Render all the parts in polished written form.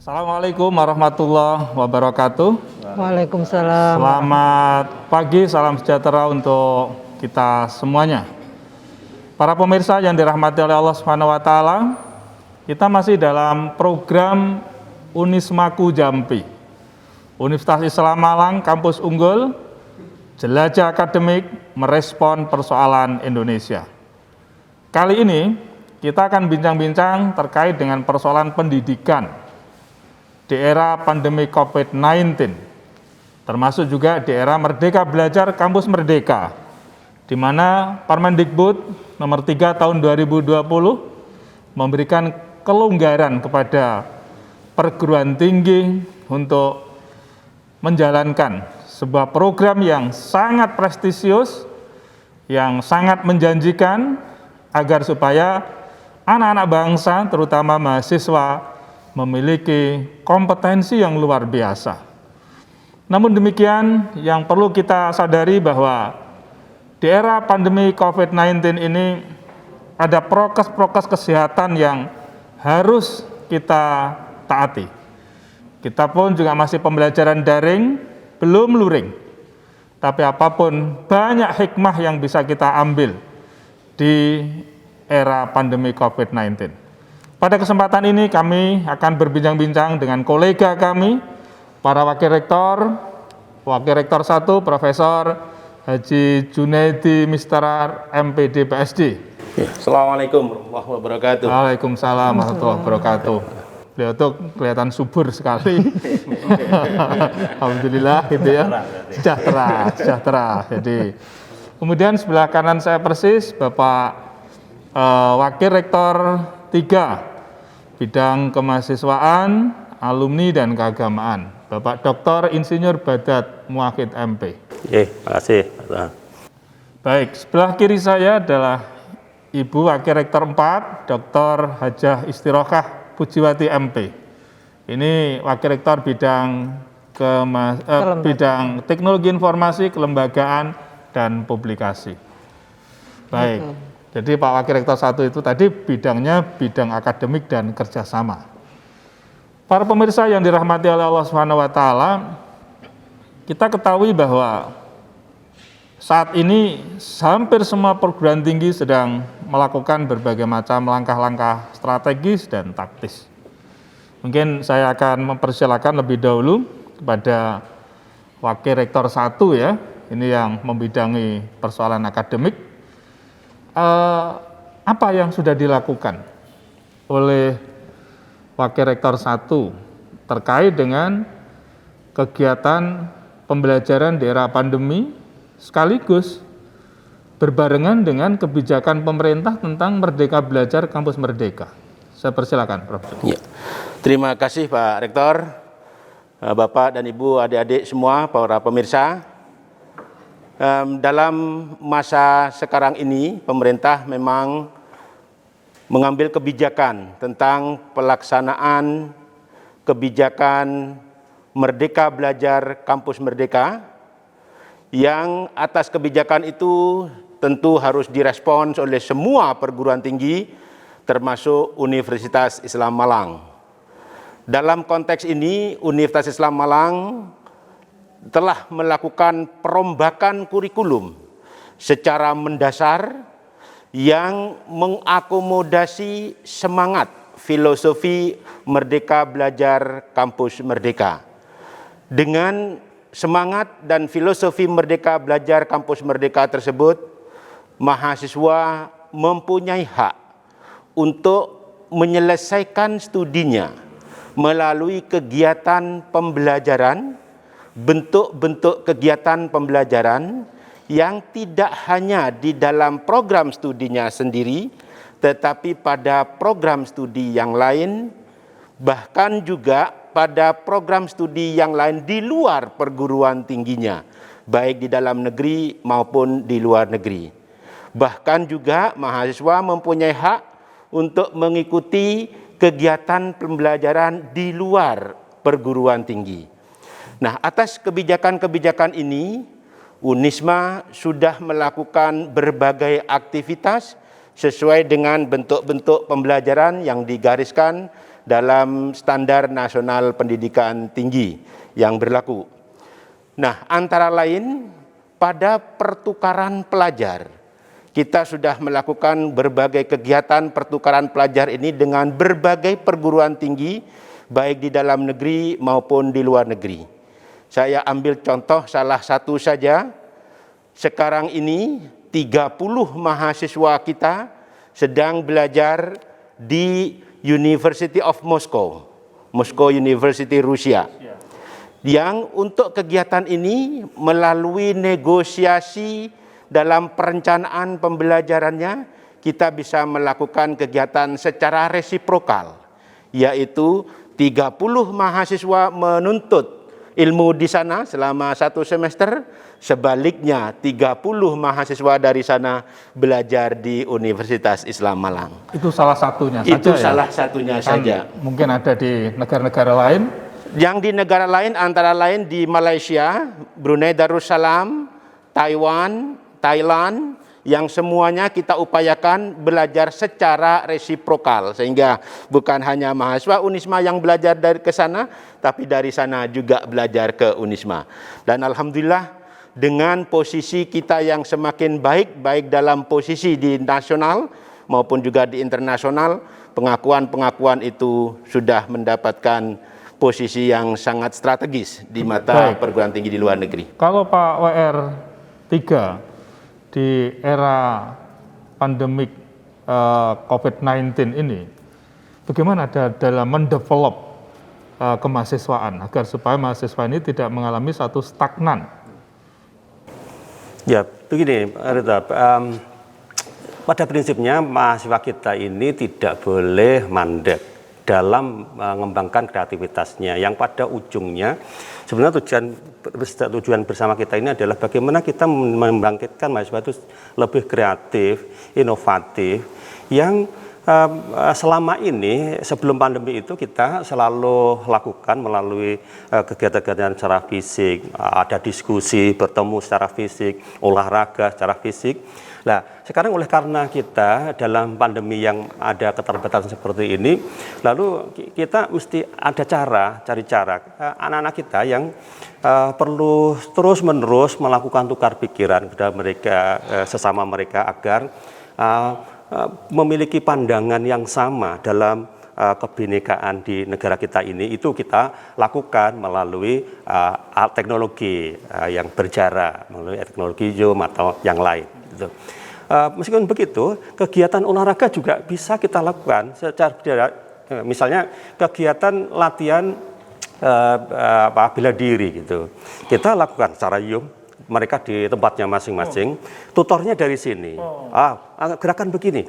Assalamualaikum warahmatullahi wabarakatuh. Waalaikumsalam. Selamat pagi, salam sejahtera untuk kita semuanya. Para pemirsa yang dirahmati oleh Allah Subhanahu wa taala, kita masih dalam program Unismaku Jampi. Universitas Islam Malang Kampus Unggul, jelajah akademik merespon persoalan Indonesia. Kali ini kita akan bincang-bincang terkait dengan persoalan pendidikan di era pandemi COVID-19, termasuk juga di era Merdeka Belajar Kampus Merdeka, di mana Permendikbud nomor 3 tahun 2020 memberikan kelonggaran kepada perguruan tinggi untuk menjalankan sebuah program yang sangat prestisius, yang sangat menjanjikan agar supaya anak-anak bangsa, terutama mahasiswa, memiliki kompetensi yang luar biasa. Namun demikian, yang perlu kita sadari bahwa di era pandemi COVID-19 ini ada prokes-prokes kesehatan yang harus kita taati. Kita pun juga masih pembelajaran daring, belum luring. Tapi apapun, banyak hikmah yang bisa kita ambil di era pandemi COVID-19. Pada kesempatan ini kami akan berbincang-bincang dengan kolega kami, para Wakil Rektor 1, Profesor Haji Junaidi Mistara, MPD PSD. Assalamualaikum warahmatullahi wabarakatuh. Waalaikumsalam warahmatullahi wabarakatuh. Beliau tuh kelihatan subur sekali. Alhamdulillah gitu ya. Sejahtera. Jadi kemudian sebelah kanan saya persis Bapak Wakil Rektor 3 bidang kemahasiswaan, alumni dan keagamaan, Bapak Dr. Insinyur Badat Muwahhid MP. Terima kasih. Baik, sebelah kiri saya adalah Ibu Wakil Rektor 4, Dr. Hajah Istirokhah Pujiwati MP. Ini Wakil Rektor bidang bidang Teknologi Informasi, Kelembagaan, dan Publikasi. Baik. Jadi Pak Wakil Rektor 1 itu tadi bidangnya bidang akademik dan kerjasama. Para pemirsa yang dirahmati oleh Allah Subhanahu wa taala, kita ketahui bahwa saat ini hampir semua perguruan tinggi sedang melakukan berbagai macam langkah-langkah strategis dan taktis. Mungkin saya akan mempersilakan lebih dahulu kepada Wakil Rektor 1 ya, ini yang membidangi persoalan akademik. Apa yang sudah dilakukan oleh Wakil Rektor 1 terkait dengan kegiatan pembelajaran di era pandemi sekaligus berbarengan dengan kebijakan pemerintah tentang Merdeka Belajar Kampus Merdeka. Saya persilakan, Prof. Ya. Terima kasih Pak Rektor, Bapak dan Ibu, adik-adik semua, para pemirsa. Dalam masa sekarang ini, pemerintah memang mengambil kebijakan tentang pelaksanaan kebijakan Merdeka Belajar Kampus Merdeka, yang atas kebijakan itu tentu harus direspons oleh semua perguruan tinggi, termasuk Universitas Islam Malang. Dalam konteks ini, Universitas Islam Malang telah melakukan perombakan kurikulum secara mendasar yang mengakomodasi semangat filosofi Merdeka Belajar Kampus Merdeka. Dengan semangat dan filosofi Merdeka Belajar Kampus Merdeka tersebut, mahasiswa mempunyai hak untuk menyelesaikan studinya melalui kegiatan pembelajaran, bentuk-bentuk kegiatan pembelajaran yang tidak hanya di dalam program studinya sendiri, tetapi pada program studi yang lain, bahkan juga pada program studi yang lain di luar perguruan tingginya, baik di dalam negeri maupun di luar negeri. Bahkan juga mahasiswa mempunyai hak untuk mengikuti kegiatan pembelajaran di luar perguruan tinggi. Nah, atas kebijakan-kebijakan ini, Unisma sudah melakukan berbagai aktivitas sesuai dengan bentuk-bentuk pembelajaran yang digariskan dalam standar nasional pendidikan tinggi yang berlaku. Nah, antara lain pada pertukaran pelajar, kita sudah melakukan berbagai kegiatan pertukaran pelajar ini dengan berbagai perguruan tinggi, baik di dalam negeri maupun di luar negeri. Saya ambil contoh salah satu saja. Sekarang ini 30 mahasiswa kita sedang belajar di University of Moscow, Moscow University Rusia. Yang untuk kegiatan ini melalui negosiasi dalam perencanaan pembelajarannya, kita bisa melakukan kegiatan secara resiprokal, yaitu 30 mahasiswa menuntut ilmu di sana selama 1 semester, sebaliknya 30 mahasiswa dari sana belajar di Universitas Islam Malang. Itu salah satunya saja. Itu ya? salah satunya saja. Mungkin ada di negara-negara lain. Yang di negara lain antara lain di Malaysia, Brunei Darussalam, Taiwan, Thailand, yang semuanya kita upayakan belajar secara resiprokal, sehingga bukan hanya mahasiswa Unisma yang belajar dari ke sana, tapi dari sana juga belajar ke Unisma. Dan alhamdulillah dengan posisi kita yang semakin baik, baik dalam posisi di nasional maupun juga di internasional, pengakuan-pengakuan itu sudah mendapatkan posisi yang sangat strategis di mata perguruan tinggi di luar negeri. Kalau Pak WR 3 di era pandemik COVID-19 ini, bagaimana dalam mendevelop kemahasiswaan agar supaya mahasiswa ini tidak mengalami satu stagnan? Ya, begini, Rita, pada prinsipnya mahasiswa kita ini tidak boleh mandek dalam mengembangkan kreativitasnya, yang pada ujungnya sebenarnya tujuan bersama kita ini adalah bagaimana kita membangkitkan mahasiswa itu lebih kreatif, inovatif, yang selama ini sebelum pandemi itu kita selalu lakukan melalui kegiatan-kegiatan secara fisik, ada diskusi, bertemu secara fisik, olahraga secara fisik. Nah, sekarang oleh karena kita dalam pandemi yang ada keterbatasan seperti ini, lalu kita mesti ada cari cara anak-anak kita yang perlu terus-menerus melakukan tukar pikiran kepada mereka, sesama mereka, agar memiliki pandangan yang sama dalam kebinekaan di negara kita ini. Itu kita lakukan melalui teknologi yang berjarak, melalui teknologi Zoom atau yang lain. Gitu. Meskipun begitu, kegiatan olahraga juga bisa kita lakukan secara berjarak. Misalnya kegiatan latihan bela diri gitu, kita lakukan secara Zoom. Mereka di tempatnya masing-masing, tutornya dari sini. Gerakan begini,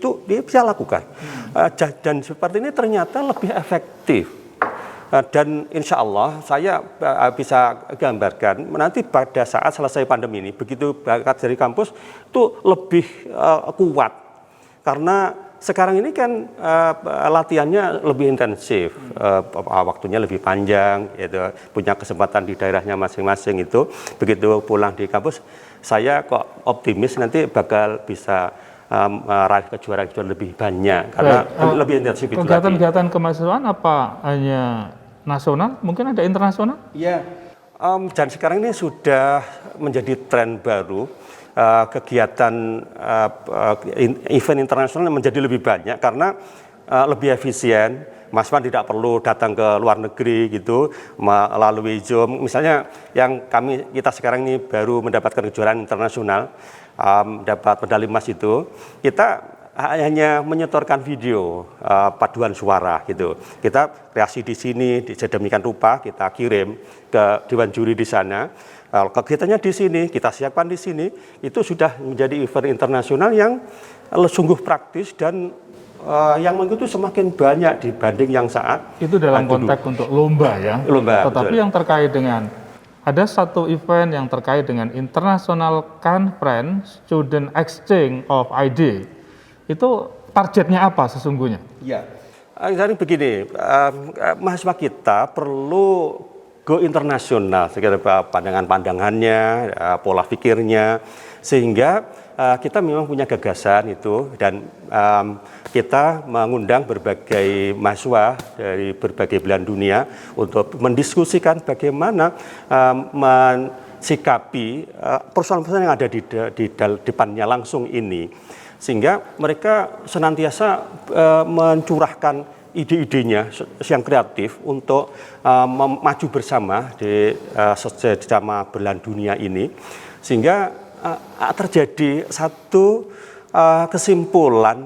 itu dia bisa lakukan. Dan seperti ini ternyata lebih efektif. Dan insya Allah saya bisa gambarkan nanti pada saat selesai pandemi ini, begitu berangkat dari kampus itu lebih kuat, karena sekarang ini kan latihannya lebih intensif, waktunya lebih panjang, gitu, punya kesempatan di daerahnya masing-masing. Itu begitu pulang di kampus, saya kok optimis nanti bakal bisa raih kejuaraan lebih banyak, karena lebih intensif itu. Kegiatan-kegiatan kemahasiswaan apa hanya nasional, mungkin ada internasional? Iya, dan sekarang ini sudah menjadi tren baru, kegiatan event internasional menjadi lebih banyak karena lebih efisien. Mahasiswa tidak perlu datang ke luar negeri gitu melalui Zoom. Misalnya yang kita sekarang ini baru mendapatkan kejuaraan internasional, dapat medali emas itu, kita hanya menyetorkan video paduan suara gitu. Kita kreasi di sini, sedemikian rupa kita kirim ke dewan juri di sana. Kegiatannya di sini, kita siapkan di sini, itu sudah menjadi event internasional yang sungguh praktis dan yang mengikuti semakin banyak dibanding yang saat itu dalam konteks untuk lomba ya. Lomba. Tetapi betul. Yang terkait dengan ada satu event yang terkait dengan International Conference Student Exchange of ID. Itu targetnya apa sesungguhnya? Ya, jadi begini, mahasiswa kita perlu go internasional, sekiranya pandangan-pandangannya, pola pikirnya, sehingga kita memang punya gagasan itu, dan kita mengundang berbagai mahasiswa dari berbagai belahan dunia untuk mendiskusikan bagaimana mensikapi persoalan-persoalan yang ada di depannya langsung ini, sehingga mereka senantiasa mencurahkan ide-idenya yang kreatif untuk maju bersama di sesama belahan dunia ini, sehingga terjadi satu kesimpulan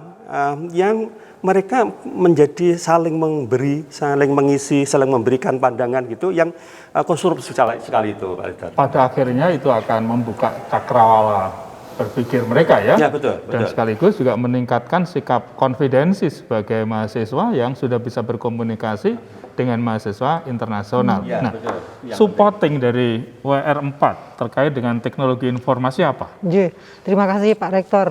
yang mereka menjadi saling memberi, saling mengisi, saling memberikan pandangan gitu yang konstruktif sekali itu, Pak Ridwan. Pada akhirnya itu akan membuka cakrawala berpikir mereka ya. Ya, betul. Dan sekaligus juga meningkatkan sikap konfidensi sebagai mahasiswa yang sudah bisa berkomunikasi dengan mahasiswa internasional. Nah, betul. supporting dari WR4 terkait dengan teknologi informasi apa? Terima kasih Pak Rektor.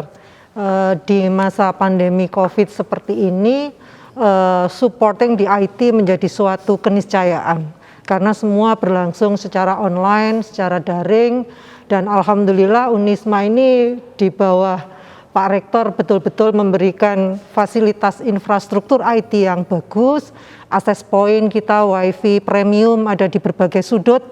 Di masa pandemi COVID seperti ini, supporting di IT menjadi suatu keniscayaan. Karena semua berlangsung secara online, secara daring, dan alhamdulillah Unisma ini di bawah Pak Rektor betul-betul memberikan fasilitas infrastruktur IT yang bagus, akses point kita WiFi premium ada di berbagai sudut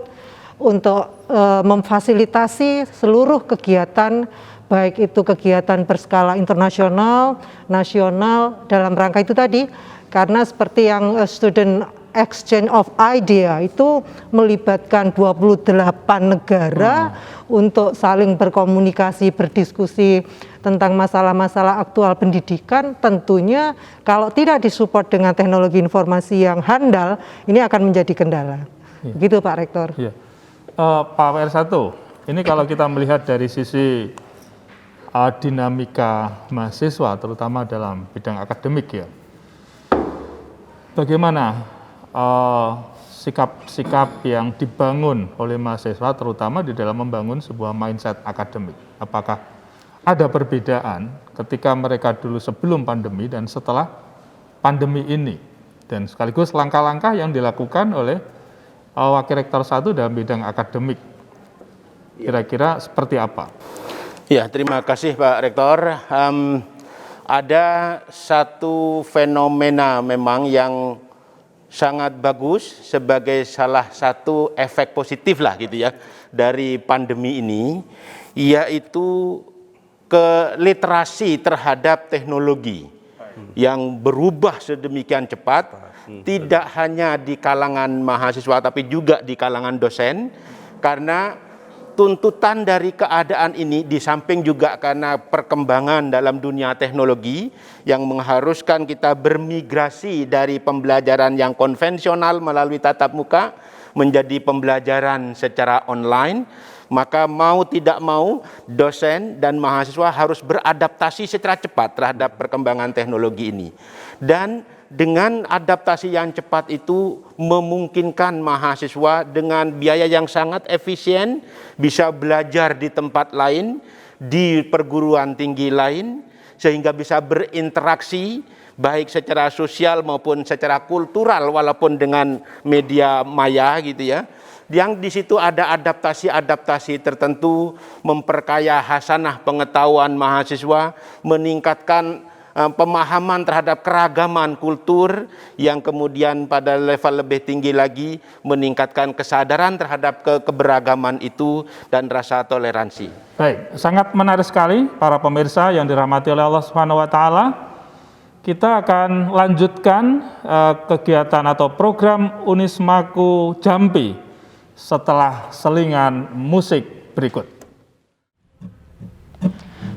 untuk memfasilitasi seluruh kegiatan, baik itu kegiatan berskala internasional, nasional, dalam rangka itu tadi, karena seperti yang student exchange of idea itu melibatkan 28 negara untuk saling berkomunikasi, berdiskusi tentang masalah-masalah aktual pendidikan. Tentunya kalau tidak disupport dengan teknologi informasi yang handal, ini akan menjadi kendala. Begitu Pak Rektor. Iya. Pak WR1, ini kalau kita melihat dari sisi dinamika mahasiswa, terutama dalam bidang akademik ya, bagaimana sikap-sikap yang dibangun oleh mahasiswa, terutama di dalam membangun sebuah mindset akademik? Apakah ada perbedaan ketika mereka dulu sebelum pandemi dan setelah pandemi ini? Dan sekaligus langkah-langkah yang dilakukan oleh Wakil Rektor 1 dalam bidang akademik, kira-kira seperti apa? Ya, terima kasih Pak Rektor. Ada satu fenomena memang yang sangat bagus sebagai salah satu efek positif lah gitu ya dari pandemi ini, yaitu keliterasi terhadap teknologi yang berubah sedemikian cepat, tidak hanya di kalangan mahasiswa tapi juga di kalangan dosen, karena tuntutan dari keadaan ini di samping juga karena perkembangan dalam dunia teknologi yang mengharuskan kita bermigrasi dari pembelajaran yang konvensional melalui tatap muka menjadi pembelajaran secara online, maka mau tidak mau dosen dan mahasiswa harus beradaptasi secara cepat terhadap perkembangan teknologi ini. Dan dengan adaptasi yang cepat itu memungkinkan mahasiswa dengan biaya yang sangat efisien bisa belajar di tempat lain, di perguruan tinggi lain, sehingga bisa berinteraksi baik secara sosial maupun secara kultural walaupun dengan media maya gitu ya. Yang di situ ada adaptasi-adaptasi tertentu, memperkaya hasanah pengetahuan mahasiswa, meningkatkan pemahaman terhadap keragaman kultur yang kemudian pada level lebih tinggi lagi meningkatkan kesadaran terhadap keberagaman itu dan rasa toleransi. Baik, sangat menarik sekali para pemirsa yang dirahmati oleh Allah Subhanahu wa taala. Kita akan lanjutkan kegiatan atau program Unismaku Jampi setelah selingan musik berikut.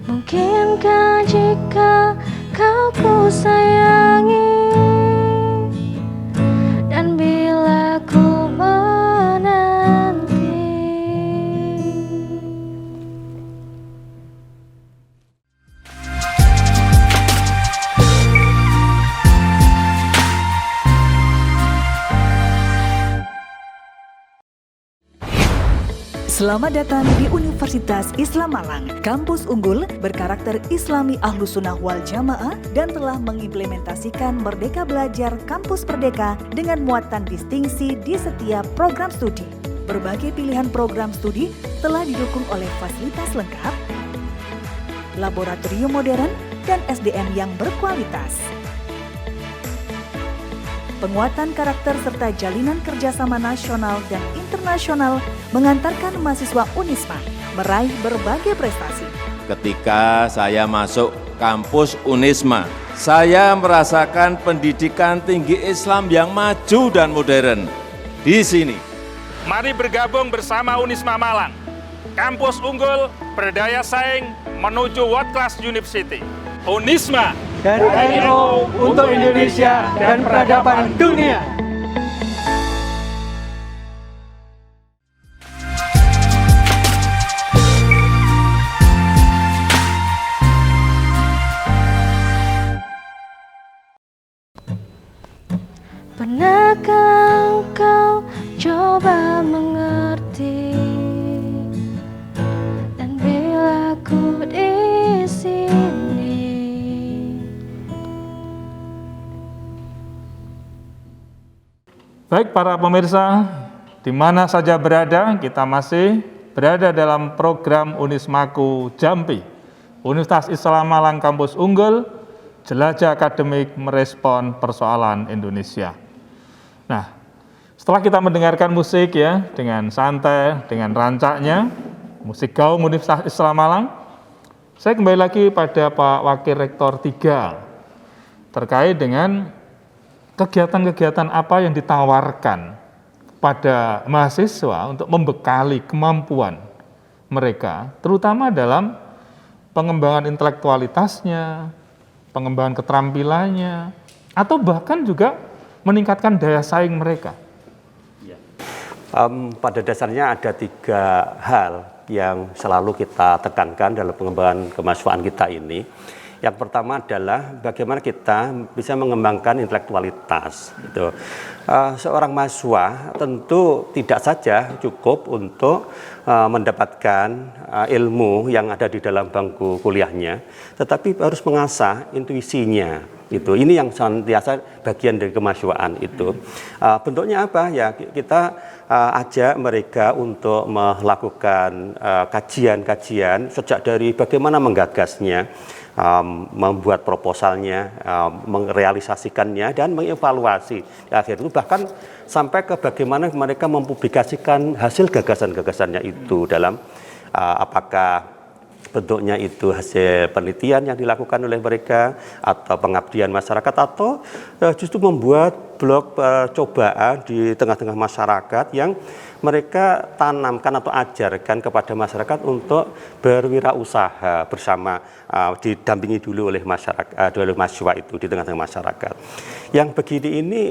Mungkinkah jika kau ku sayangi dan bila ku menanti Selamat datang di Universitas Islam Malang, kampus unggul berkarakter Islami Ahlus Sunnah wal Jamaah dan telah mengimplementasikan Merdeka Belajar Kampus Merdeka dengan muatan distingsi di setiap program studi. Berbagai pilihan program studi telah didukung oleh fasilitas lengkap, laboratorium modern, dan SDM yang berkualitas. Penguatan karakter serta jalinan kerjasama nasional dan internasional mengantarkan mahasiswa Unisma meraih berbagai prestasi. Ketika saya masuk kampus Unisma, saya merasakan pendidikan tinggi Islam yang maju dan modern di sini. Mari bergabung bersama Unisma Malang, kampus unggul berdaya saing menuju World Class University. Unisma dari NU untuk Indonesia dan peradaban dunia. Pernahkah kau coba mengerti? Dan bila ku di sini, baik para pemirsa, di mana saja berada, kita masih berada dalam program Unismaku Jampi, Universitas Islam Malang Kampus Unggul, jelajah akademik merespon persoalan Indonesia. Nah, setelah kita mendengarkan musik ya, dengan santai, dengan rancaknya, musik gaung Universitas Islam Malang, saya kembali lagi pada Pak Wakil Rektor 3, terkait dengan kegiatan-kegiatan apa yang ditawarkan pada mahasiswa untuk membekali kemampuan mereka, terutama dalam pengembangan intelektualitasnya, pengembangan keterampilannya, atau bahkan juga meningkatkan daya saing mereka. Pada dasarnya ada 3 hal yang selalu kita tekankan dalam pengembangan kemahasiswaan kita ini. Yang pertama adalah bagaimana kita bisa mengembangkan intelektualitas. Gitu. Seorang mahasiswa tentu tidak saja cukup untuk mendapatkan ilmu yang ada di dalam bangku kuliahnya, tetapi harus mengasah intuisinya. Gitu. Ini yang senantiasa bagian dari kemahasiswaan itu. Bentuknya apa? Ya kita ajak mereka untuk melakukan kajian-kajian sejak dari bagaimana menggagasnya, membuat proposalnya, merealisasikannya, dan mengevaluasi di akhir itu, bahkan sampai ke bagaimana mereka mempublikasikan hasil gagasan-gagasannya itu dalam apakah bentuknya itu hasil penelitian yang dilakukan oleh mereka, atau pengabdian masyarakat, atau justru membuat blog percobaan di tengah-tengah masyarakat yang mereka tanamkan atau ajarkan kepada masyarakat untuk berwirausaha bersama, didampingi dulu oleh masyarakat, oleh mahasiswa itu di tengah-tengah masyarakat. Yang begini ini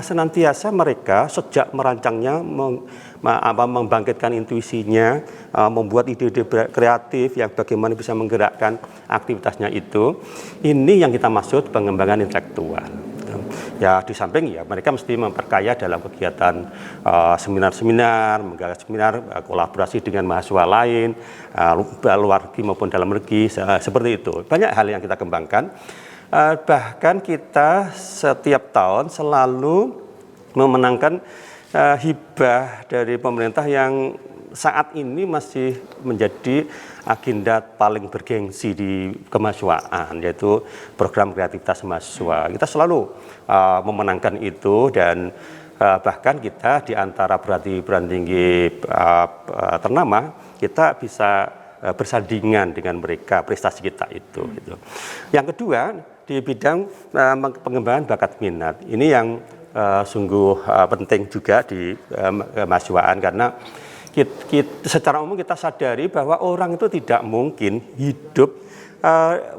senantiasa mereka sejak merancangnya membangkitkan intuisinya, membuat ide-ide kreatif yang bagaimana bisa menggerakkan aktivitasnya itu. Ini yang kita maksud pengembangan intelektual. Ya di samping ya mereka mesti memperkaya dalam kegiatan seminar-seminar, menggagas seminar, kolaborasi dengan mahasiswa lain, luar negeri maupun dalam negeri, seperti itu. Banyak hal yang kita kembangkan. Bahkan kita setiap tahun selalu memenangkan hibah dari pemerintah yang saat ini masih menjadi agenda paling bergengsi di kemahasiswaan, yaitu program kreativitas mahasiswa. Kita selalu memenangkan itu, dan bahkan kita di antara perguruan tinggi ternama, kita bisa bersandingan dengan mereka, prestasi kita itu. Gitu. Yang kedua, di bidang pengembangan bakat minat, ini yang sungguh penting juga di kemahasiswaan, karena secara umum kita sadari bahwa orang itu tidak mungkin hidup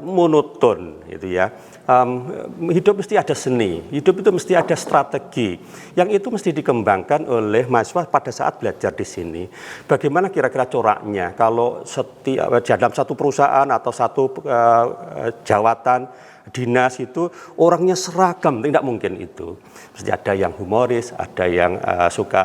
monoton, gitu ya. Hidup mesti ada seni, hidup itu mesti ada strategi, yang itu mesti dikembangkan oleh mahasiswa pada saat belajar di sini. Bagaimana kira-kira coraknya kalau dalam satu perusahaan atau satu jawatan dinas itu orangnya seragam, tidak mungkin itu. Mesti ada yang humoris, ada yang suka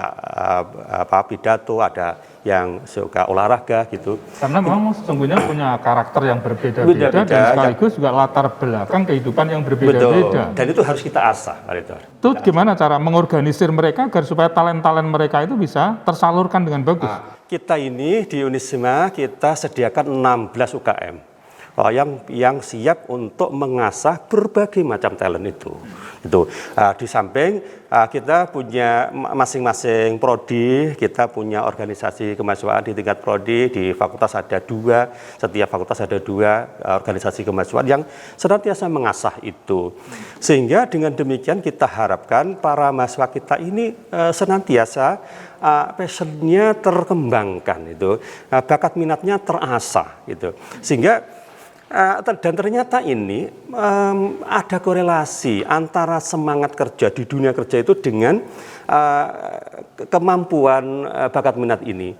pidato, ada yang suka olahraga gitu. Karena memang sesungguhnya punya karakter yang berbeda-beda dan sekaligus juga latar belakang kehidupan yang berbeda-beda. Dan itu harus kita asah, Pak Rektor. Itu gimana cara mengorganisir mereka agar supaya talent-talent mereka itu bisa tersalurkan dengan bagus? Kita ini di Unisma kita sediakan 16 UKM. Yang siap untuk mengasah berbagai macam talent itu. Di samping kita punya masing-masing prodi, kita punya organisasi kemahasiswaan di tingkat prodi, di fakultas ada 2, setiap fakultas ada 2 organisasi kemahasiswaan yang senantiasa mengasah itu. Sehingga dengan demikian kita harapkan para mahasiswa kita ini senantiasa passionnya terkembangkan itu, bakat minatnya terasah gitu. Sehingga dan ternyata ini ada korelasi antara semangat kerja di dunia kerja itu dengan kemampuan bakat minat ini.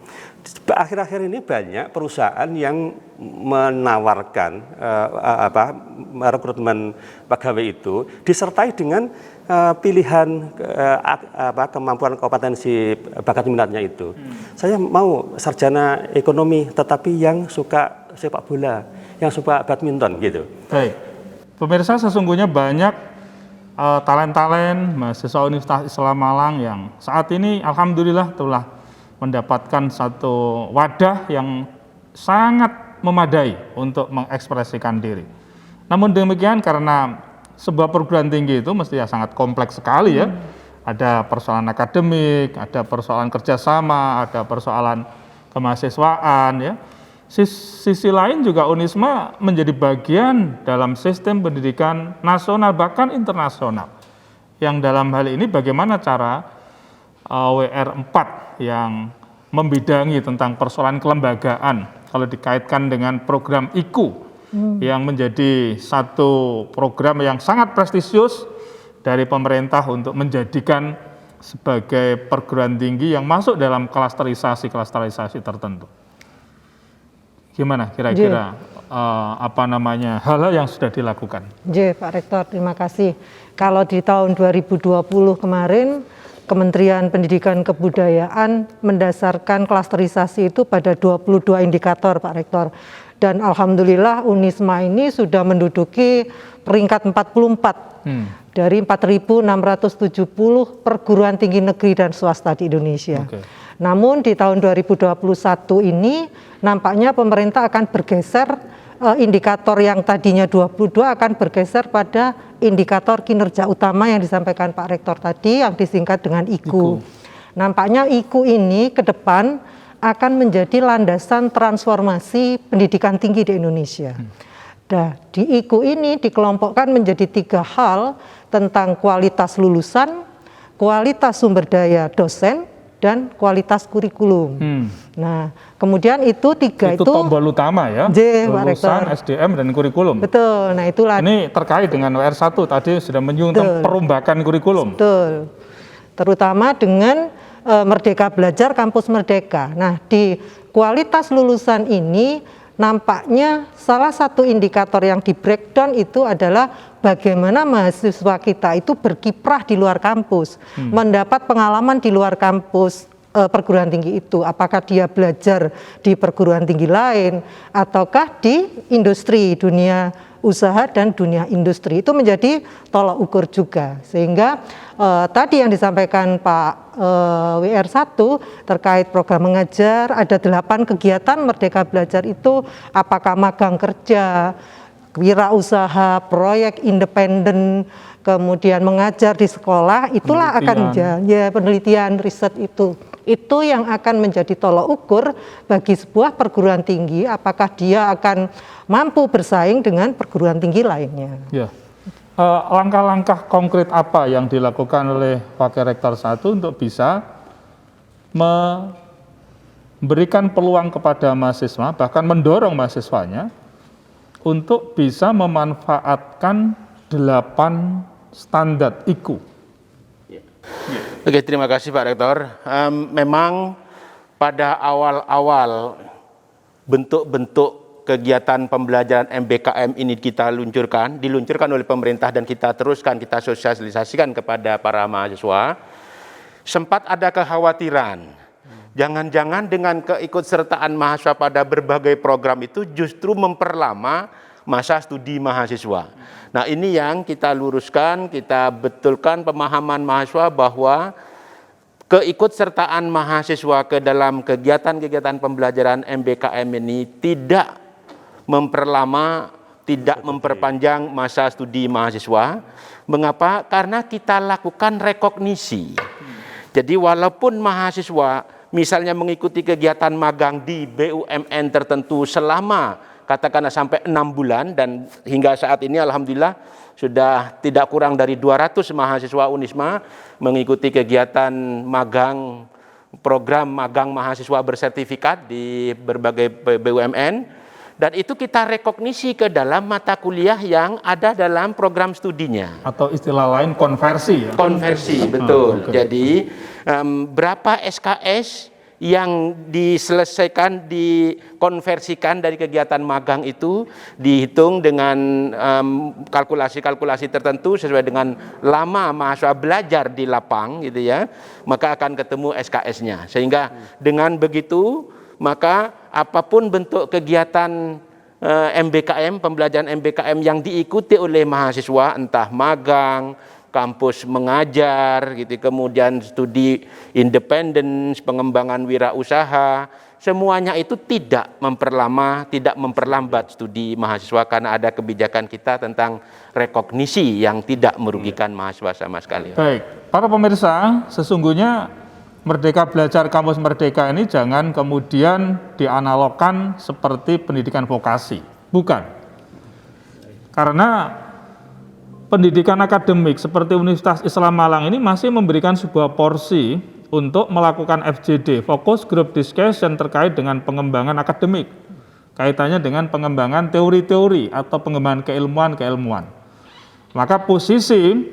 Akhir-akhir ini banyak perusahaan yang menawarkan rekrutmen pegawai itu disertai dengan pilihan kemampuan kompetensi bakat minatnya itu. Saya mau sarjana ekonomi tetapi yang suka sepak bola, yang suka badminton gitu. Baik, pemirsa, sesungguhnya banyak talent-talent mahasiswa Universitas Islam Malang yang saat ini alhamdulillah telah mendapatkan satu wadah yang sangat memadai untuk mengekspresikan diri. Namun demikian, karena sebuah perguruan tinggi itu mesti sangat kompleks sekali ya. Ada persoalan akademik, ada persoalan kerjasama, ada persoalan kemahasiswaan ya. Sisi lain juga Unisma menjadi bagian dalam sistem pendidikan nasional bahkan internasional. Yang dalam hal ini bagaimana cara WR4 yang membidangi tentang persoalan kelembagaan kalau dikaitkan dengan program IKU yang menjadi satu program yang sangat prestisius dari pemerintah untuk menjadikan sebagai perguruan tinggi yang masuk dalam klasterisasi tertentu. Gimana kira-kira hal-hal yang sudah dilakukan? Pak Rektor, terima kasih. Kalau di tahun 2020 kemarin, Kementerian Pendidikan Kebudayaan mendasarkan klasterisasi itu pada 22 indikator, Pak Rektor. Dan alhamdulillah Unisma ini sudah menduduki peringkat 44 dari 4.670 perguruan tinggi negeri dan swasta di Indonesia. Namun di tahun 2021 ini nampaknya pemerintah akan bergeser, indikator yang tadinya 22 akan bergeser pada indikator kinerja utama yang disampaikan Pak Rektor tadi yang disingkat dengan IKU. Nampaknya IKU ini ke depan akan menjadi landasan transformasi pendidikan tinggi di Indonesia. Nah, di IKU ini dikelompokkan menjadi 3 hal tentang kualitas lulusan, kualitas sumber daya dosen, dan kualitas kurikulum. Nah, kemudian itu 3 itu tombol utama ya, lulusan, SDM, dan kurikulum. Betul, nah itulah. Ini terkait dengan WR1 tadi sudah menyinggung tentang perombakan kurikulum. Betul, terutama dengan Merdeka Belajar Kampus Merdeka. Nah, di kualitas lulusan ini nampaknya salah satu indikator yang di breakdown itu adalah bagaimana mahasiswa kita itu berkiprah di luar kampus, mendapat pengalaman di luar kampus perguruan tinggi itu, apakah dia belajar di perguruan tinggi lain ataukah di industri, dunia usaha dan dunia industri, itu menjadi tolak ukur juga. Sehingga tadi yang disampaikan Pak WR1 terkait program mengajar, ada 8 kegiatan Merdeka Belajar itu, apakah magang kerja, wirausaha, proyek independen, kemudian mengajar di sekolah, itulah akan menjadi penelitian, riset itu yang akan menjadi tolak ukur bagi sebuah perguruan tinggi, apakah dia akan mampu bersaing dengan perguruan tinggi lainnya. Ya. Langkah-langkah konkret apa yang dilakukan oleh Wakil Rektor 1 untuk bisa memberikan peluang kepada mahasiswa, bahkan mendorong mahasiswanya untuk bisa memanfaatkan 8 standar IKU? Oke, terima kasih Pak Rektor. Memang pada awal-awal bentuk-bentuk kegiatan pembelajaran MBKM ini kita diluncurkan oleh pemerintah dan kita teruskan, kita sosialisasikan kepada para mahasiswa, sempat ada kekhawatiran. Jangan-jangan dengan keikutsertaan mahasiswa pada berbagai program itu justru memperlama masa studi mahasiswa. Nah, ini yang kita luruskan, kita betulkan pemahaman mahasiswa bahwa keikutsertaan mahasiswa ke dalam kegiatan-kegiatan pembelajaran MBKM ini tidak memperlama, tidak memperpanjang masa studi mahasiswa. Mengapa? Karena kita lakukan rekognisi. Jadi walaupun mahasiswa misalnya mengikuti kegiatan magang di BUMN tertentu selama katakanlah sampai 6 bulan, dan hingga saat ini alhamdulillah sudah tidak kurang dari 200 mahasiswa Unisma mengikuti kegiatan magang, program magang mahasiswa bersertifikat di berbagai BUMN. Dan itu kita rekognisi ke dalam mata kuliah yang ada dalam program studinya. Atau istilah lain konversi ya? Konversi, betul. Jadi berapa SKS yang diselesaikan, dikonversikan dari kegiatan magang itu dihitung dengan kalkulasi-kalkulasi tertentu sesuai dengan lama mahasiswa belajar di lapang gitu ya, maka akan ketemu SKS-nya. Sehingga dengan begitu maka apapun bentuk kegiatan MBKM, pembelajaran MBKM yang diikuti oleh mahasiswa, entah magang, kampus mengajar, gitu, kemudian studi independen, pengembangan wirausaha, semuanya itu tidak memperlama, tidak memperlambat studi mahasiswa karena ada kebijakan kita tentang rekognisi yang tidak merugikan mahasiswa sama sekali. Baik, para pemirsa, sesungguhnya Merdeka Belajar Kampus Merdeka ini jangan kemudian dianalogkan seperti pendidikan vokasi. Bukan. Karena pendidikan akademik seperti Universitas Islam Malang ini masih memberikan sebuah porsi untuk melakukan FGD, Focus Group Discussion, terkait dengan pengembangan akademik. Kaitannya dengan pengembangan teori-teori atau pengembangan keilmuan-keilmuan. Maka posisi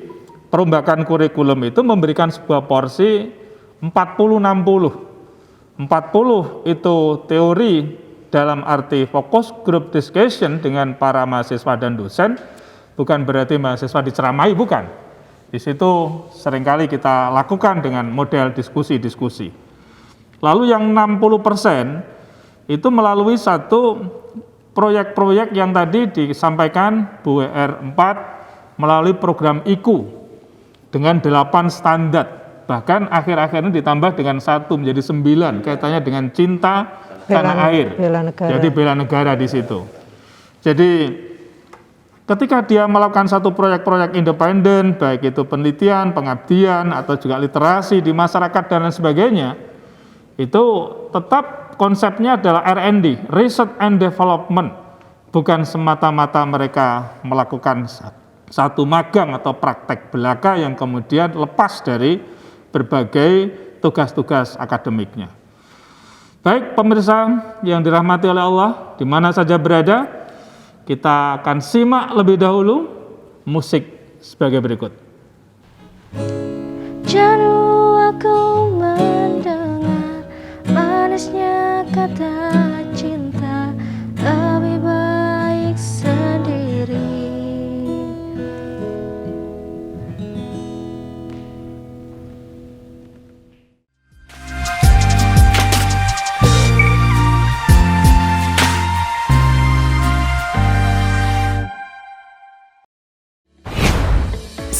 perombakan kurikulum itu memberikan sebuah porsi 40-60. 40 itu teori dalam arti fokus group discussion dengan para mahasiswa dan dosen, bukan berarti mahasiswa diceramai, bukan. Di situ seringkali kita lakukan dengan model diskusi-diskusi. Lalu yang 60% itu melalui satu proyek-proyek yang tadi disampaikan Bu WR4 melalui program IKU dengan 8 standar. Bahkan akhir-akhir ini ditambah dengan 1 menjadi 9, kaitannya dengan cinta tanah air. Jadi bela negara di situ. Jadi ketika dia melakukan satu proyek-proyek independen, baik itu penelitian, pengabdian, atau juga literasi di masyarakat dan lain sebagainya, itu tetap konsepnya adalah R&D, Research and Development. Bukan semata-mata mereka melakukan satu magang atau praktek belaka yang kemudian lepas dari berbagai tugas-tugas akademiknya. Baik pemirsa yang dirahmati oleh Allah, di mana saja berada, kita akan simak lebih dahulu musik sebagai berikut. Janu aku mendengar manisnya kata cinta, lebih baik sendiri.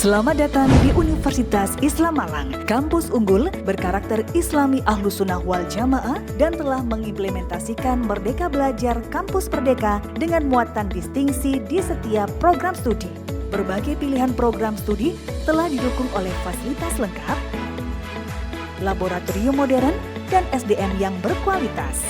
Selamat datang di Universitas Islam Malang, kampus unggul berkarakter Islami Ahlus Sunnah wal Jamaah dan telah mengimplementasikan Merdeka Belajar Kampus Merdeka dengan muatan distingsi di setiap program studi. Berbagai pilihan program studi telah didukung oleh fasilitas lengkap, laboratorium modern, dan SDM yang berkualitas.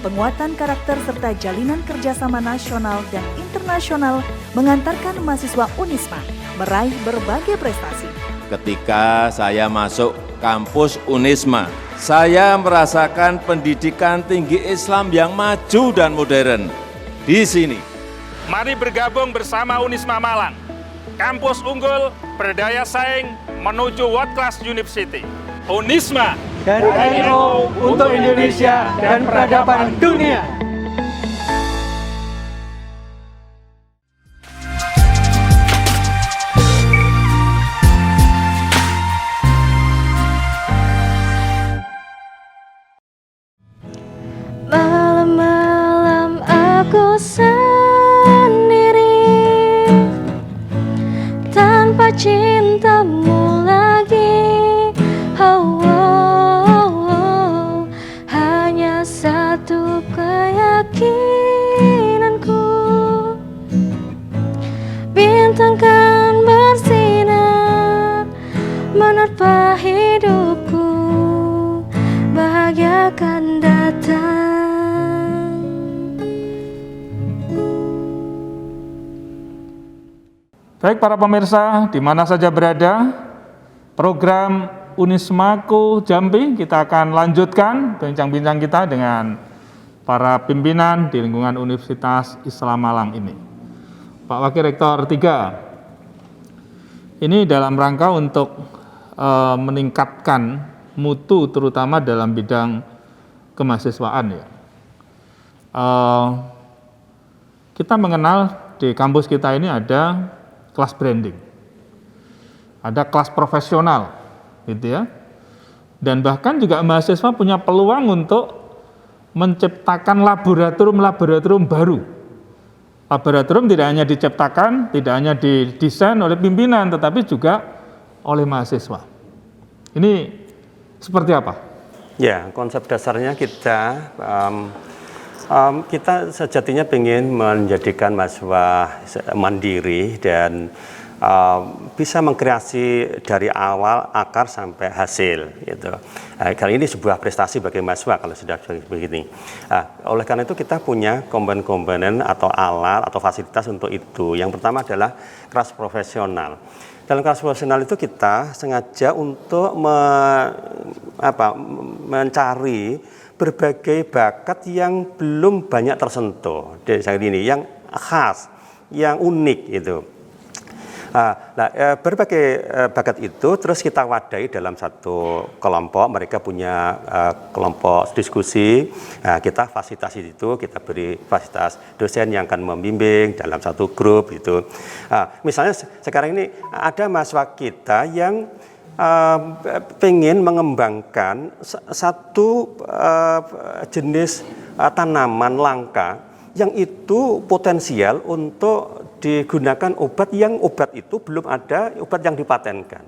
Penguatan karakter serta jalinan kerjasama nasional dan internasional mengantarkan mahasiswa Unisma meraih berbagai prestasi. Ketika saya masuk kampus Unisma, saya merasakan pendidikan tinggi Islam yang maju dan modern. Di sini, mari bergabung bersama Unisma Malang, kampus unggul berdaya saing menuju world class university. Unisma, dari NU untuk Indonesia dan peradaban dunia. Malam-malam aku sendiri tanpa cintamu lagi. Oh, oh, oh. Hanya satu keyakinanku, bintang kan bersinar menerpa hidupku, bahagia akan datang. Baik para pemirsa, di mana saja berada, program Unismaku Jambi kita akan lanjutkan bincang-bincang kita dengan para pimpinan di lingkungan Universitas Islam Malang ini. Pak Wakil Rektor 3, ini dalam rangka untuk meningkatkan mutu terutama dalam bidang kemahasiswaan ya. Kita mengenal di kampus kita ini ada kelas branding, ada kelas profesional, gitu ya. Dan bahkan juga mahasiswa punya peluang untuk menciptakan laboratorium baru. Laboratorium tidak hanya diciptakan, tidak hanya didesain oleh pimpinan, tetapi juga oleh mahasiswa. Ini seperti apa? Ya, konsep dasarnya kita sejatinya ingin menjadikan mahasiswa mandiri dan bisa mengkreasi dari awal akar sampai hasil gitu. Kali ini sebuah prestasi bagi mahasiswa kalau sudah begini. Oleh karena itu kita punya komponen-komponen atau alat atau fasilitas untuk itu. Yang pertama adalah kelas profesional. Dalam kelas profesional itu kita sengaja untuk mencari berbagai bakat yang belum banyak tersentuh dari saat ini, yang khas, yang unik itu. Berbagai bakat itu terus kita wadai dalam satu kelompok. Mereka punya kelompok diskusi. Kita fasilitasi itu, kita beri fasilitas dosen yang akan membimbing dalam satu grup itu. Misalnya sekarang ini ada mahasiswa kita yang pengen mengembangkan satu jenis tanaman langka yang itu potensial untuk digunakan obat itu belum ada obat yang dipatenkan.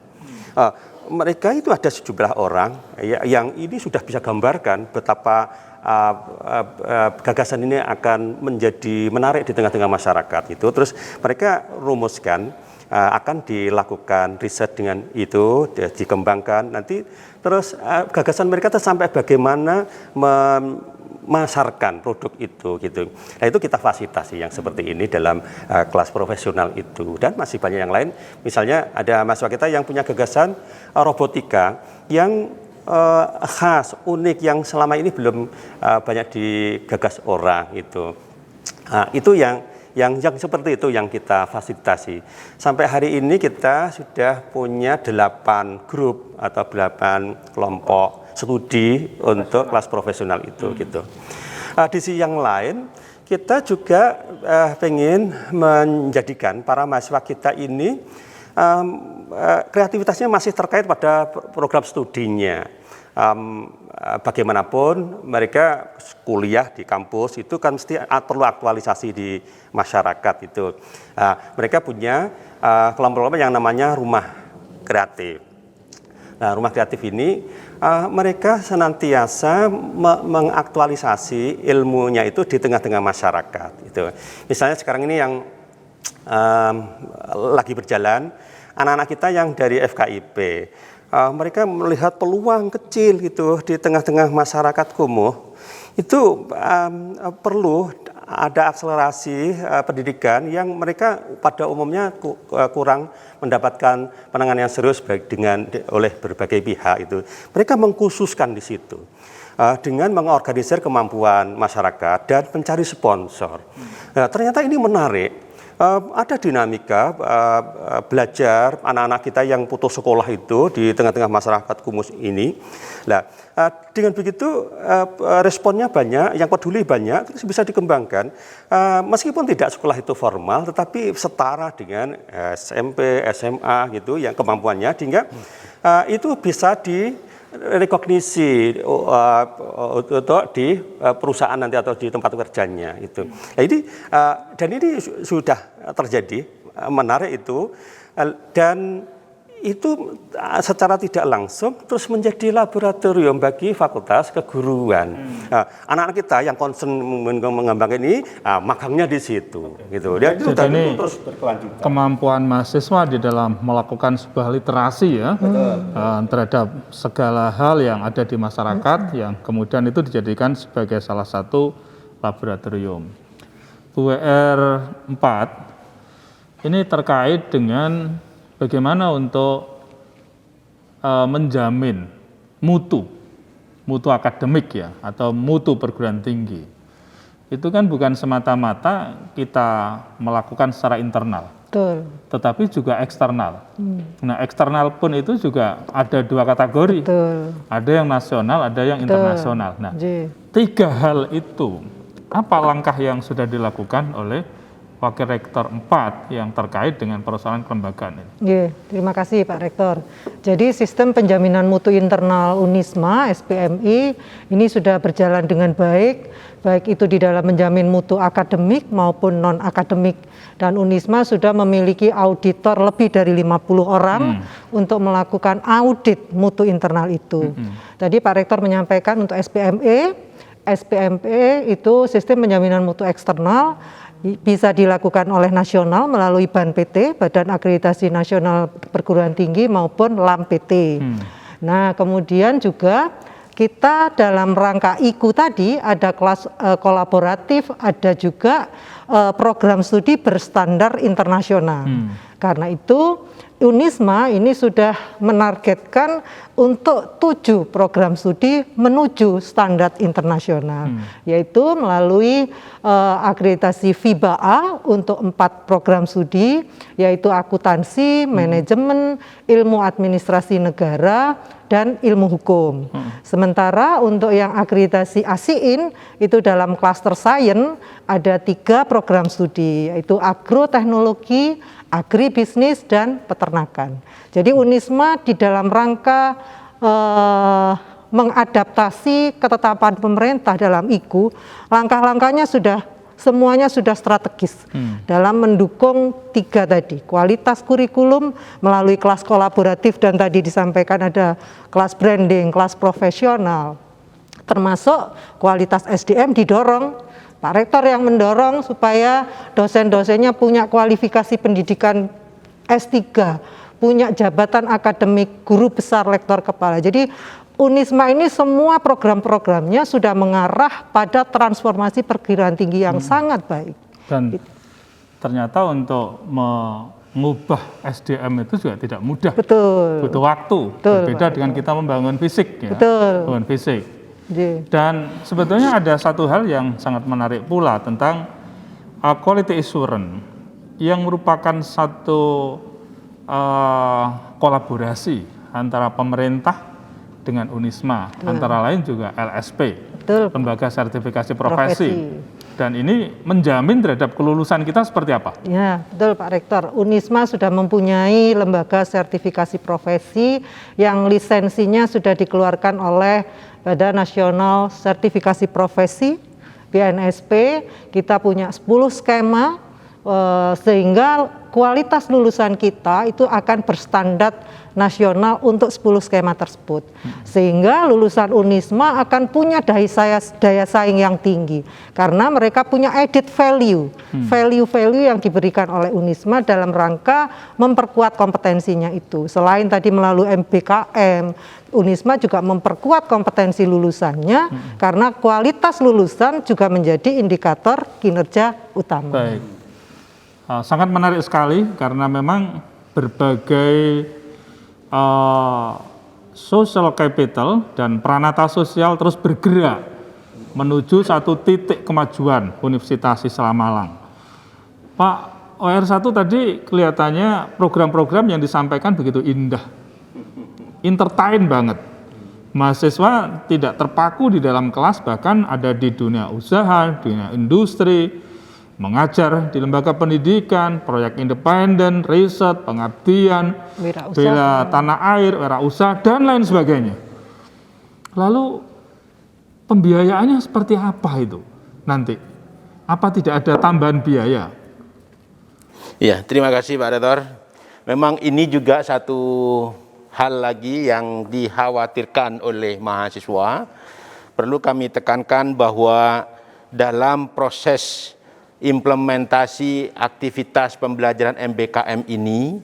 Mereka itu ada sejumlah orang yang ini sudah bisa gambarkan betapa gagasan ini akan menjadi menarik di tengah-tengah masyarakat itu. Terus mereka rumuskan akan dilakukan riset dengan itu, dikembangkan nanti terus gagasan mereka sampai bagaimana memasarkan produk itu gitu. Nah, itu kita fasilitasi yang seperti ini dalam kelas profesional itu, dan masih banyak yang lain. Misalnya ada mahasiswa kita yang punya gagasan robotika yang khas, unik, yang selama ini belum banyak digagas orang itu. Itu yang seperti itu yang kita fasilitasi. Sampai hari ini kita sudah punya 8 grup atau 8 kelompok studi untuk kelas profesional itu gitu. Di sisi yang lain kita juga pengen menjadikan para mahasiswa kita ini kreativitasnya masih terkait pada program studinya. Bagaimanapun mereka kuliah di kampus itu kan mesti perlu aktualisasi di masyarakat itu. Mereka punya kelompok-kelompok yang namanya rumah kreatif. Nah, rumah kreatif ini mereka senantiasa mengaktualisasi ilmunya itu di tengah-tengah masyarakat. Itu. Misalnya sekarang ini yang lagi berjalan, anak-anak kita yang dari FKIP, mereka melihat peluang kecil gitu di tengah-tengah masyarakat kumuh. Itu perlu ada akselerasi pendidikan yang mereka pada umumnya kurang mendapatkan penanganan yang serius baik oleh berbagai pihak itu. Mereka mengkhususkan di situ dengan mengorganisir kemampuan masyarakat dan mencari sponsor. Nah, ternyata ini menarik. ada dinamika belajar anak-anak kita yang putus sekolah itu di tengah-tengah masyarakat kumuh ini. Nah, dengan begitu responnya banyak, yang peduli banyak, terus bisa dikembangkan. Meskipun tidak sekolah itu formal, tetapi setara dengan SMP, SMA gitu, yang kemampuannya, sehingga itu bisa direkognisi di perusahaan nanti atau di tempat kerjanya itu. Nah, dan ini sudah terjadi, menarik itu, dan itu secara tidak langsung terus menjadi laboratorium bagi fakultas keguruan. Anak-anak kita yang concern mengembangkan ini, magangnya di situ, gitu. Dan itu terus berkelanjutan. Kemampuan mahasiswa di dalam melakukan sebuah literasi ya terhadap segala hal yang ada di masyarakat, yang kemudian itu dijadikan sebagai salah satu laboratorium. UWR 4 ini terkait dengan bagaimana untuk menjamin mutu akademik ya, atau mutu perguruan tinggi. Itu kan bukan semata-mata kita melakukan secara internal, betul, tetapi juga eksternal. Nah, eksternal pun itu juga ada dua kategori, betul, ada yang nasional, ada yang internasional. Nah, tiga hal itu, apa langkah yang sudah dilakukan oleh Wakil Rektor 4 yang terkait dengan persoalan kelembagaan ini? Terima kasih Pak Rektor. Jadi sistem penjaminan mutu internal Unisma, SPMI, ini sudah berjalan dengan baik itu di dalam menjamin mutu akademik maupun non-akademik. Dan Unisma sudah memiliki auditor lebih dari 50 orang untuk melakukan audit mutu internal itu. Tadi Pak Rektor menyampaikan untuk SPME itu sistem penjaminan mutu eksternal, bisa dilakukan oleh nasional melalui BAN PT, Badan Akreditasi Nasional Perguruan Tinggi, maupun LAM PT. Nah, kemudian juga kita dalam rangka IKU tadi ada kelas kolaboratif, ada juga program studi berstandar internasional. Karena itu Unisma ini sudah menargetkan untuk 7 program studi menuju standar internasional, yaitu melalui akreditasi FIBA A untuk 4 program studi, yaitu akuntansi, manajemen, ilmu administrasi negara, dan ilmu hukum. Sementara untuk yang akreditasi ASIIN itu dalam klaster sains ada 3 program studi, yaitu agroteknologi, agribisnis, dan peternakan. Jadi Unisma di dalam rangka mengadaptasi ketetapan pemerintah dalam IKU, langkah-langkahnya semuanya sudah strategis dalam mendukung 3 tadi, kualitas kurikulum melalui kelas kolaboratif, dan tadi disampaikan ada kelas branding, kelas profesional, termasuk kualitas SDM didorong. Pak Rektor yang mendorong supaya dosen-dosennya punya kualifikasi pendidikan S3, punya jabatan akademik guru besar, lektor kepala. Jadi Unisma ini semua program-programnya sudah mengarah pada transformasi perguruan tinggi yang sangat baik. Dan ternyata untuk mengubah SDM itu juga tidak mudah. Betul. Butuh waktu. Betul, berbeda dengan kita membangun fisik ya. Betul. Membangun fisik. Dan sebetulnya ada satu hal yang sangat menarik pula tentang quality assurance yang merupakan satu kolaborasi antara pemerintah dengan Unisma, antara lain juga LSP, Lembaga Sertifikasi Profesi. Dan ini menjamin terhadap kelulusan kita seperti apa? Ya, betul Pak Rektor. Unisma sudah mempunyai lembaga sertifikasi profesi yang lisensinya sudah dikeluarkan oleh Badan Nasional Sertifikasi Profesi, BNSP. Kita punya 10 skema, sehingga kualitas lulusan kita itu akan berstandar nasional untuk 10 skema tersebut. Sehingga lulusan Unisma akan punya daya saing yang tinggi, karena mereka punya added value, value yang diberikan oleh Unisma dalam rangka memperkuat kompetensinya itu. Selain tadi melalui MBKM, Unisma juga memperkuat kompetensi lulusannya, karena kualitas lulusan juga menjadi indikator kinerja utama. Baik. Sangat menarik sekali, karena memang berbagai social capital dan pranata sosial terus bergerak menuju satu titik kemajuan Universitas Islam Malang. Pak OR1 tadi kelihatannya program-program yang disampaikan begitu indah, entertain banget. Mahasiswa tidak terpaku di dalam kelas, bahkan ada di dunia usaha, dunia industri, mengajar di lembaga pendidikan, proyek independen, riset, pengabdian, bela tanah air, wirausaha, dan lain sebagainya. Lalu pembiayaannya seperti apa itu nanti? Apa tidak ada tambahan biaya? Ya, terima kasih Pak Rektor. Memang ini juga satu hal lagi yang dikhawatirkan oleh mahasiswa. Perlu kami tekankan bahwa dalam proses implementasi aktivitas pembelajaran MBKM ini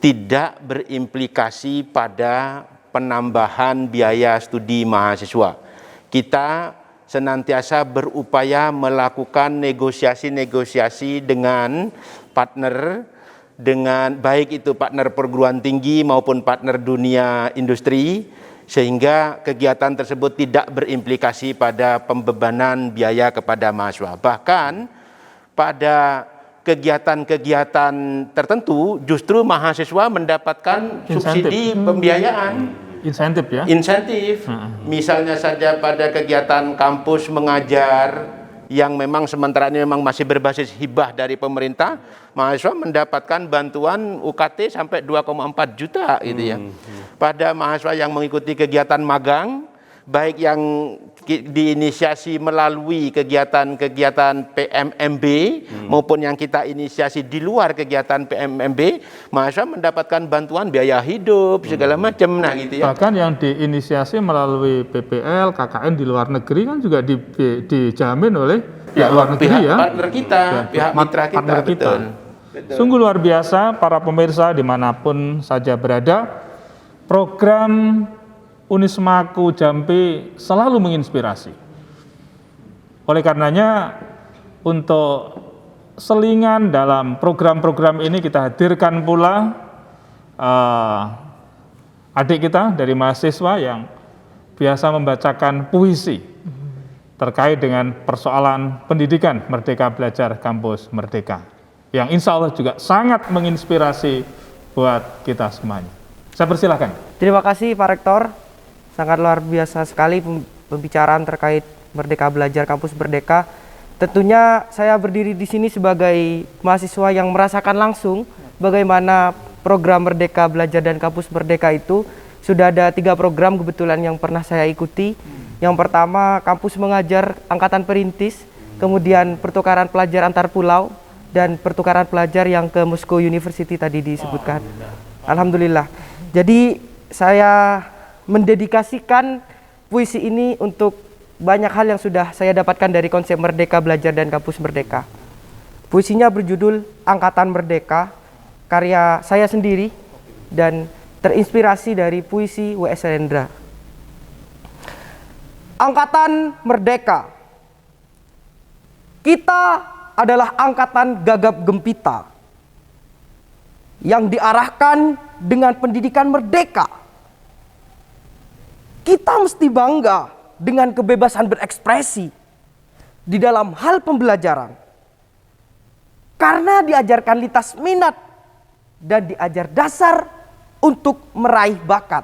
tidak berimplikasi pada penambahan biaya studi mahasiswa. Kita senantiasa berupaya melakukan negosiasi-negosiasi dengan partner, dengan baik itu partner perguruan tinggi maupun partner dunia industri, sehingga kegiatan tersebut tidak berimplikasi pada pembebanan biaya kepada mahasiswa. Bahkan pada kegiatan-kegiatan tertentu justru mahasiswa mendapatkan subsidi pembiayaan. Insentif ya? Insentif. Misalnya saja pada kegiatan kampus mengajar yang memang sementara ini memang masih berbasis hibah dari pemerintah, mahasiswa mendapatkan bantuan UKT sampai 2,4 juta gitu ya. Pada mahasiswa yang mengikuti kegiatan magang, baik yang diinisiasi melalui kegiatan-kegiatan PMMB maupun yang kita inisiasi di luar kegiatan PMMB, mahasiswa mendapatkan bantuan biaya hidup segala macam, nah gitu ya. Bahkan yang diinisiasi melalui PPL, KKN di luar negeri kan juga dijamin oleh pihak luar negeri ya. Partner kita, pihak mitra kita, partner kita. Betul. Sungguh luar biasa para pemirsa dimanapun saja berada, program Unismaku Jambi selalu menginspirasi. Oleh karenanya, untuk selingan dalam program-program ini kita hadirkan pula adik kita dari mahasiswa yang biasa membacakan puisi terkait dengan persoalan pendidikan Merdeka Belajar Kampus Merdeka, yang insya Allah juga sangat menginspirasi buat kita semuanya. Saya persilahkan. Terima kasih Pak Rektor. Sangat luar biasa sekali pembicaraan terkait Merdeka Belajar Kampus Merdeka. Tentunya saya berdiri di sini sebagai mahasiswa yang merasakan langsung bagaimana program Merdeka Belajar dan Kampus Merdeka itu. Sudah ada 3 program kebetulan yang pernah saya ikuti. Yang pertama, kampus mengajar angkatan perintis, kemudian pertukaran pelajar antar pulau, dan pertukaran pelajar yang ke Moscow University tadi disebutkan. Alhamdulillah. Jadi saya mendedikasikan puisi ini untuk banyak hal yang sudah saya dapatkan dari konsep Merdeka Belajar dan Kampus Merdeka. Puisinya berjudul Angkatan Merdeka, karya saya sendiri dan terinspirasi dari puisi W.S. Rendra. Angkatan Merdeka. Kita adalah angkatan gagap gempita yang diarahkan dengan pendidikan merdeka. Kita mesti bangga dengan kebebasan berekspresi di dalam hal pembelajaran, karena diajarkan lintas minat dan diajar dasar untuk meraih bakat.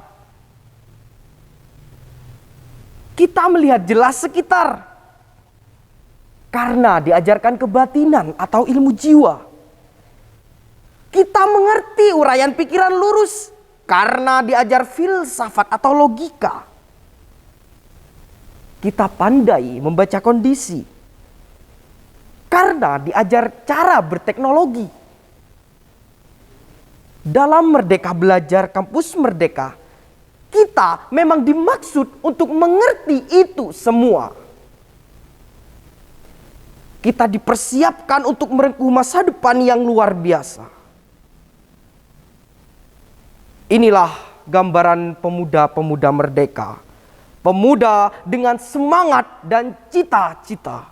Kita melihat jelas sekitar karena diajarkan kebatinan atau ilmu jiwa. Kita mengerti uraian pikiran lurus karena diajar filsafat atau logika. Kita pandai membaca kondisi karena diajar cara berteknologi. Dalam Merdeka Belajar Kampus Merdeka, kita memang dimaksud untuk mengerti itu semua. Kita dipersiapkan untuk merengkuh masa depan yang luar biasa. Inilah gambaran pemuda-pemuda merdeka. Pemuda dengan semangat dan cita-cita.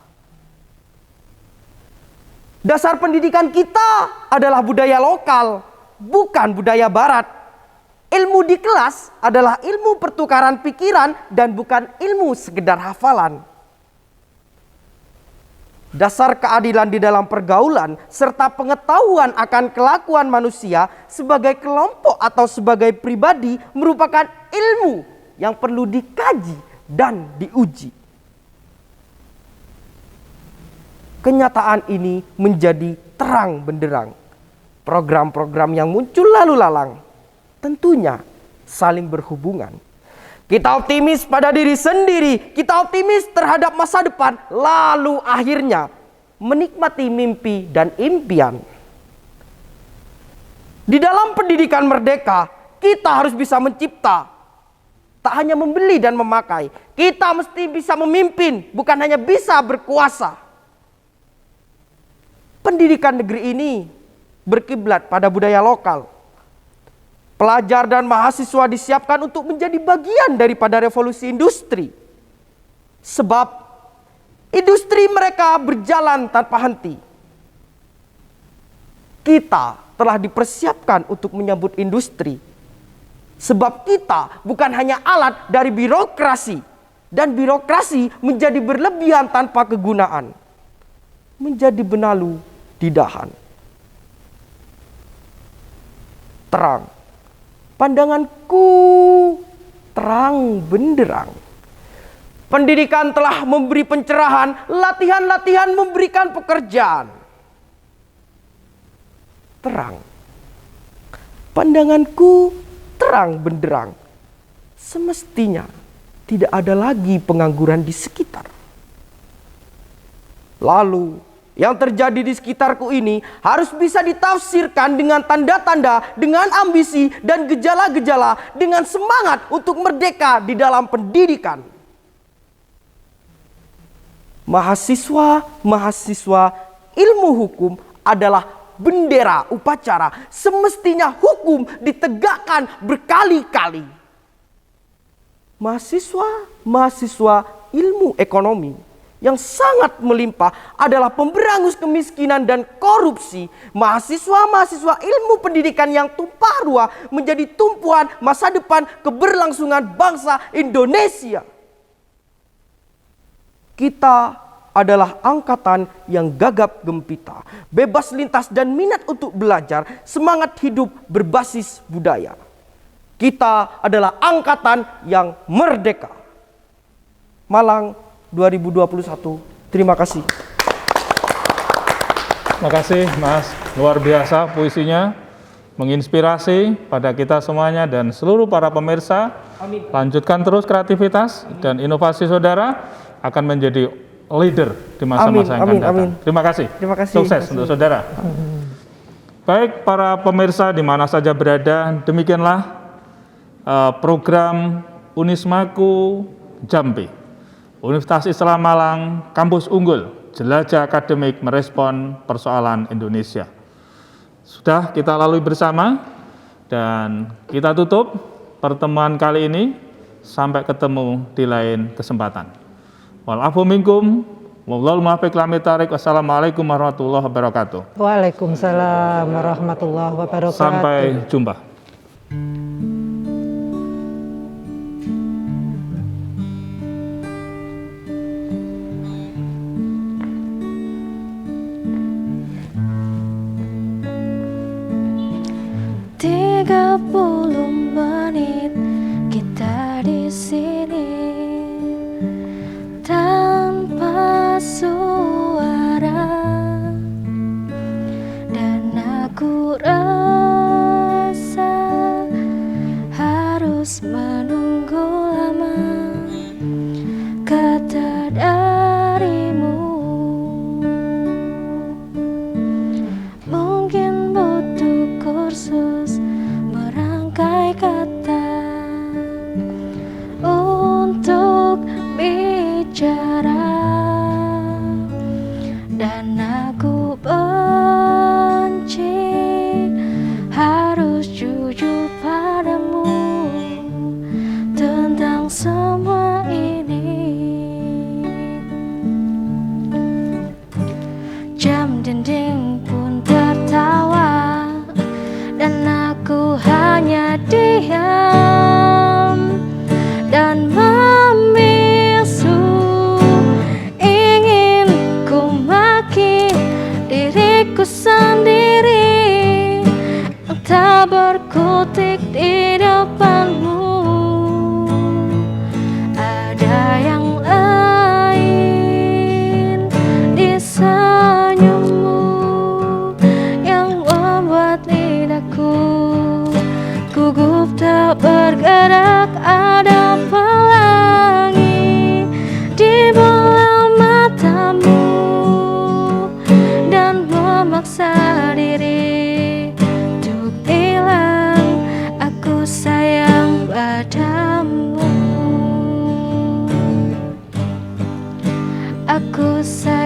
Dasar pendidikan kita adalah budaya lokal, bukan budaya barat. Ilmu di kelas adalah ilmu pertukaran pikiran dan bukan ilmu sekedar hafalan. dasar keadilan di dalam pergaulan, serta pengetahuan akan kelakuan manusia sebagai kelompok atau sebagai pribadi merupakan ilmu yang perlu dikaji dan diuji. Kenyataan ini menjadi terang benderang. Program-program yang muncul lalu lalang tentunya saling berhubungan. Kita optimis pada diri sendiri, kita optimis terhadap masa depan, lalu akhirnya menikmati mimpi dan impian. Di dalam pendidikan merdeka, kita harus bisa mencipta, tak hanya membeli dan memakai. Kita mesti bisa memimpin, bukan hanya bisa berkuasa. Pendidikan negeri ini berkiblat pada budaya lokal. Pelajar dan mahasiswa disiapkan untuk menjadi bagian daripada revolusi industri. Sebab industri mereka berjalan tanpa henti. Kita telah dipersiapkan untuk menyambut industri. Sebab kita bukan hanya alat dari birokrasi. Dan birokrasi menjadi berlebihan tanpa kegunaan. Menjadi benalu di dahan. Terang. Pandanganku terang benderang. Pendidikan telah memberi pencerahan, latihan-latihan memberikan pekerjaan. Terang. Pandanganku terang benderang. Semestinya tidak ada lagi pengangguran di sekitar. Lalu yang terjadi di sekitarku ini harus bisa ditafsirkan dengan tanda-tanda, dengan ambisi dan gejala-gejala, dengan semangat untuk merdeka di dalam pendidikan. Mahasiswa ilmu hukum adalah bendera upacara. Semestinya hukum ditegakkan berkali-kali. Mahasiswa ilmu ekonomi yang sangat melimpah adalah pemberangus kemiskinan dan korupsi. Mahasiswa ilmu pendidikan yang tumpah ruah menjadi tumpuan masa depan keberlangsungan bangsa Indonesia. Kita adalah angkatan yang gagap gempita, bebas lintas dan minat untuk belajar, semangat hidup berbasis budaya. Kita adalah angkatan yang merdeka. Malang 2021. Terima kasih. Terima kasih Mas, luar biasa puisinya, menginspirasi pada kita semuanya dan seluruh para pemirsa. Amin. Lanjutkan terus kreativitas dan inovasi saudara akan menjadi leader di masa-masa yang akan datang. Terima kasih. Terima kasih. Sukses untuk saudara. Baik para pemirsa di mana saja berada, demikianlah program Unismaku Jambi. Universitas Islam Malang, Kampus Unggul, jelajah akademik merespon persoalan Indonesia. Sudah kita lalui bersama dan kita tutup pertemuan kali ini. Sampai ketemu di lain kesempatan. Walafu minkum, wallahul muwaffiq ila thariq. Wassalamualaikum warahmatullahi wabarakatuh. Waalaikumsalam warahmatullahi wabarakatuh. Sampai jumpa. Menit kita di sini tanpa suara, dan aku rasa harus menunggu lama kata darimu. Mungkin butuh kursus merangkai kata untuk bicara, dan aku benci harus jujur padamu tentang semua ini. Jam dinding pun tertawa dan aku hanya diam dan membisu. Ingin ku lagi diriku sendiri yang tak berkutik di depanmu. Ada yang lain di senyummu yang membuat lidahku gugup tak bergerak. Ada pelangi di bola matamu dan memaksa diri untuk bilang aku sayang padamu. Aku sayang